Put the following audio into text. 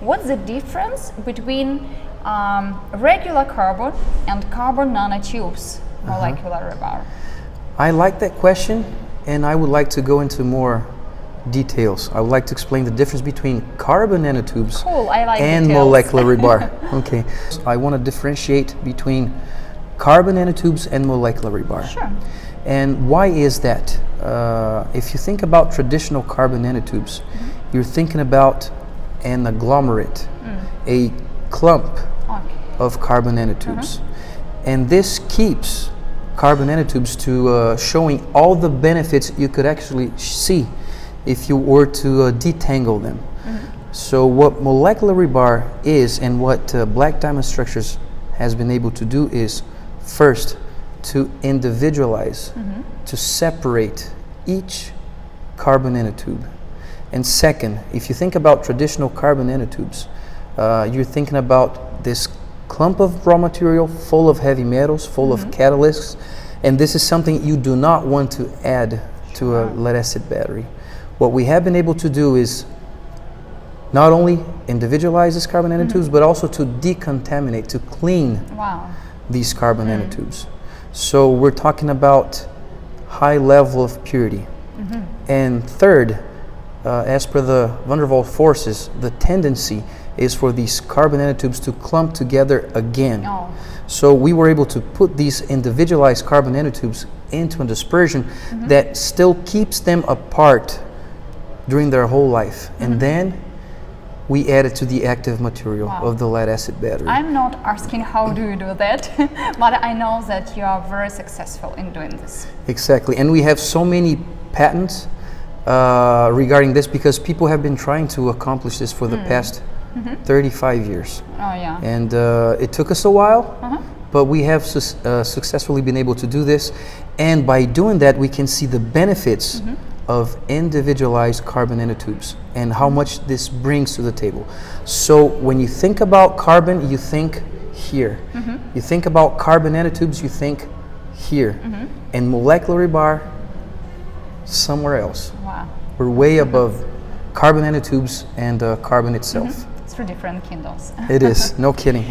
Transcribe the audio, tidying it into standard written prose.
what's the difference between regular carbon and carbon nanotubes molecular rebar? I like that question, and I would like to go into more details. I would like to explain the difference between carbon nanotubes and details. molecular rebar. Okay, so I want to differentiate between carbon nanotubes and molecular rebar. Sure. And why is that? If you think about traditional carbon nanotubes, you're thinking about an agglomerate, a clump of carbon nanotubes. And this keeps carbon nanotubes to showing all the benefits you could actually see if you were to detangle them. So what molecular rebar is, and what Black Diamond Structures has been able to do, is first to individualize, to separate each carbon nanotube. And second, if you think about traditional carbon nanotubes, you're thinking about this clump of raw material full of heavy metals, full of catalysts, and this is something you do not want to add to a lead acid battery. What we have been able to do is not only individualize these carbon nanotubes, but also to decontaminate, to clean these carbon nanotubes. So we're talking about high level of purity. And third, as per the van der Waals forces, the tendency is for these carbon nanotubes to clump together again. So we were able to put these individualized carbon nanotubes into a dispersion that still keeps them apart during their whole life. And then we add it to the active material of the lead acid battery. I'm not asking how do you do that, but I know that you are very successful in doing this. Exactly, and we have so many patents regarding this because people have been trying to accomplish this for the past 35 years. And it took us a while, but we have successfully been able to do this. And by doing that, we can see the benefits of individualized carbon nanotubes and how much this brings to the table. So when you think about carbon, you think here. You think about carbon nanotubes, you think here. And molecular rebar, somewhere else. We're way above carbon nanotubes and carbon itself. It's 3 different kingdoms. It is, no kidding.